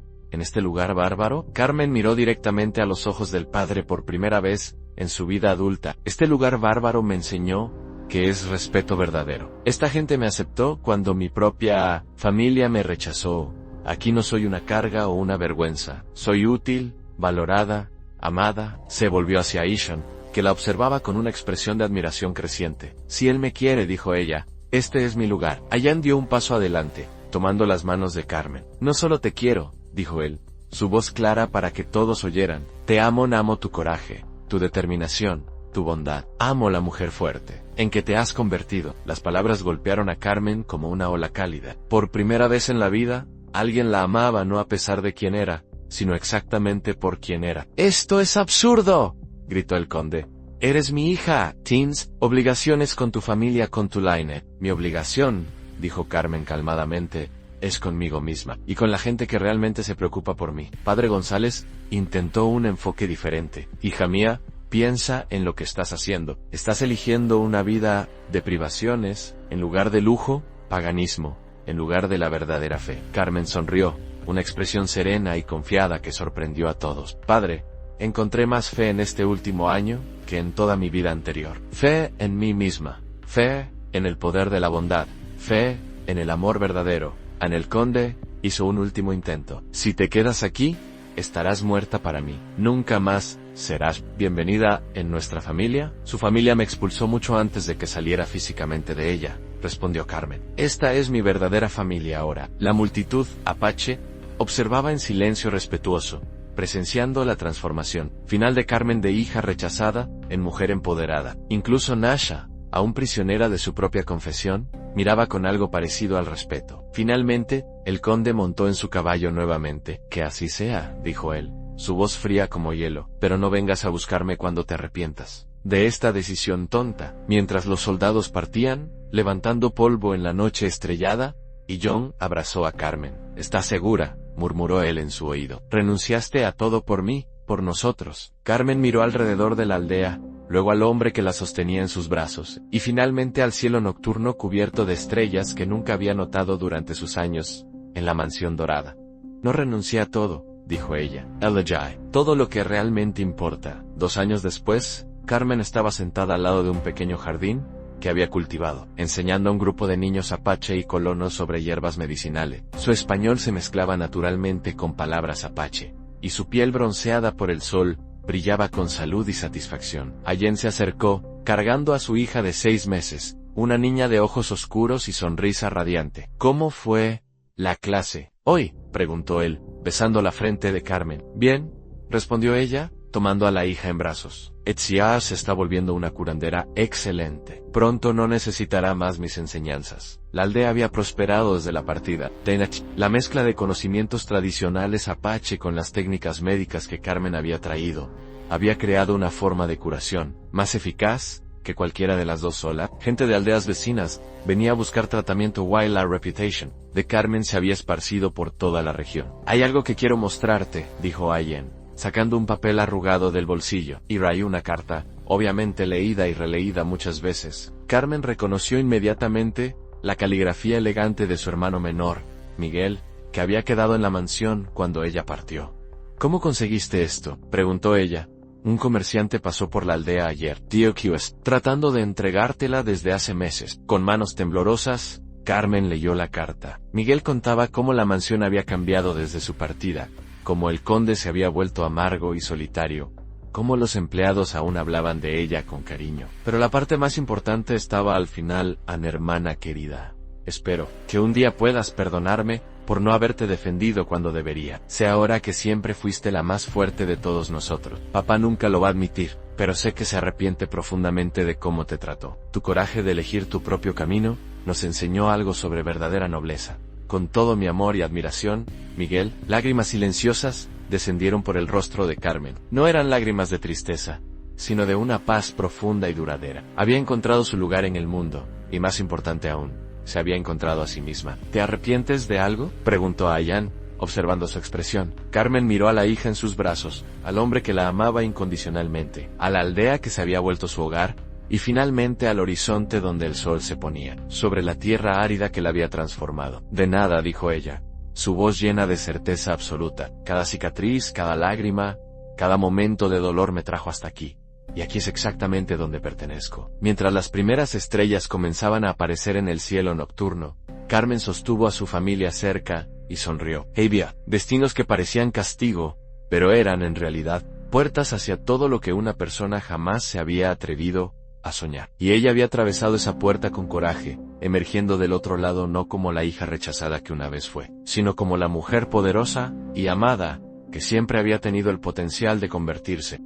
lugar bárbaro». Carmen miró directamente a los ojos del padre por primera vez en su vida adulta. «Este lugar bárbaro me enseñó que es respeto verdadero. Esta gente me aceptó cuando mi propia familia me rechazó. Aquí no soy una carga o una vergüenza. Soy útil, valorada, amada». Se volvió hacia Ishan, que la observaba con una expresión de admiración creciente. «Si él me quiere», dijo ella, «este es mi lugar». Ian dio un paso adelante, tomando las manos de Carmen. «No solo te quiero», dijo él, su voz clara para que todos oyeran. «Te amo, amo tu coraje, tu determinación, tu bondad. Amo la mujer fuerte en que te has convertido». Las palabras golpearon a Carmen como una ola cálida. Por primera vez en la vida, alguien la amaba no a pesar de quién era, sino exactamente por quién era. «¡Esto es absurdo!», gritó el conde. «Eres mi hija, tienes obligaciones con tu familia, con tu line». «Mi obligación», dijo Carmen calmadamente, «es conmigo misma, y con la gente que realmente se preocupa por mí». Padre González intentó un enfoque diferente. «Hija mía, piensa en lo que estás haciendo. Estás eligiendo una vida de privaciones, en lugar de lujo, paganismo, en lugar de la verdadera fe». Carmen sonrió, una expresión serena y confiada que sorprendió a todos. «Padre, encontré más fe en este último año que en toda mi vida anterior. Fe en mí misma, fe en el poder de la bondad, fe, en el amor verdadero. El conde hizo un último intento. Si te quedas aquí, estarás muerta para mí. Nunca más serás bienvenida en nuestra familia. Su familia me expulsó mucho antes de que saliera físicamente de ella, respondió Carmen. Esta es mi verdadera familia ahora. La multitud apache observaba en silencio respetuoso, presenciando la transformación final de Carmen de hija rechazada en mujer empoderada. Incluso Nasha, aún prisionera de su propia confesión, miraba con algo parecido al respeto. Finalmente, el conde montó en su caballo nuevamente. Que así sea, dijo él, su voz fría como hielo, pero no vengas a buscarme cuando te arrepientas de esta decisión tonta. Mientras los soldados partían, levantando polvo en la noche estrellada, y John abrazó a Carmen. ¿Estás segura?, murmuró él en su oído. ¿Renunciaste a todo por mí, por nosotros? Carmen miró alrededor de la aldea, luego al hombre que la sostenía en sus brazos, y finalmente al cielo nocturno cubierto de estrellas que nunca había notado durante sus años en la mansión dorada. No renuncié a todo, dijo ella. Elegy, todo lo que realmente importa. 2 años después, Carmen estaba sentada al lado de un pequeño jardín que había cultivado, enseñando a un grupo de niños apache y colonos sobre hierbas medicinales. Su español se mezclaba naturalmente con palabras apache, y su piel bronceada por el sol brillaba con salud y satisfacción. Allen se acercó, cargando a su hija de 6 meses, una niña de ojos oscuros y sonrisa radiante. ¿Cómo fue la clase hoy?, preguntó él, besando la frente de Carmen. Bien, respondió ella, tomando a la hija en brazos. Etzia se está volviendo una curandera excelente. Pronto no necesitará más mis enseñanzas. La aldea había prosperado desde la partida. La mezcla de conocimientos tradicionales apache con las técnicas médicas que Carmen había traído, había creado una forma de curación más eficaz que cualquiera de las dos sola. Gente de aldeas vecinas venía a buscar tratamiento while la reputation de Carmen se había esparcido por toda la región. Hay algo que quiero mostrarte, dijo Allen, sacando un papel arrugado del bolsillo. Y rayó una carta, obviamente leída y releída muchas veces. Carmen reconoció inmediatamente la caligrafía elegante de su hermano menor, Miguel, que había quedado en la mansión cuando ella partió. ¿Cómo conseguiste esto?, preguntó ella. Un comerciante pasó por la aldea ayer, tío QS, tratando de entregártela desde hace meses. Con manos temblorosas, Carmen leyó la carta. Miguel contaba cómo la mansión había cambiado desde su partida, cómo el conde se había vuelto amargo y solitario, cómo los empleados aún hablaban de ella con cariño. Pero la parte más importante estaba al final. Hermana querida, espero que un día puedas perdonarme por no haberte defendido cuando debería. Sé ahora que siempre fuiste la más fuerte de todos nosotros. Papá nunca lo va a admitir, pero sé que se arrepiente profundamente de cómo te trató. Tu coraje de elegir tu propio camino nos enseñó algo sobre verdadera nobleza. Con todo mi amor y admiración, Miguel. Lágrimas silenciosas descendieron por el rostro de Carmen. No eran lágrimas de tristeza, sino de una paz profunda y duradera. Había encontrado su lugar en el mundo, y más importante aún, se había encontrado a sí misma. ¿Te arrepientes de algo?, preguntó Allen, observando su expresión. Carmen miró a la hija en sus brazos, al hombre que la amaba incondicionalmente, a la aldea que se había vuelto su hogar, y finalmente al horizonte donde el sol se ponía sobre la tierra árida que la había transformado. De nada, dijo ella, su voz llena de certeza absoluta. Cada cicatriz, cada lágrima, cada momento de dolor me trajo hasta aquí, y aquí es exactamente donde pertenezco. Mientras las primeras estrellas comenzaban a aparecer en el cielo nocturno, Carmen sostuvo a su familia cerca y sonrió. Había destinos que parecían castigo, pero eran en realidad puertas hacia todo lo que una persona jamás se había atrevido a soñar. Y ella había atravesado esa puerta con coraje, emergiendo del otro lado no como la hija rechazada que una vez fue, sino como la mujer poderosa y amada que siempre había tenido el potencial de convertirse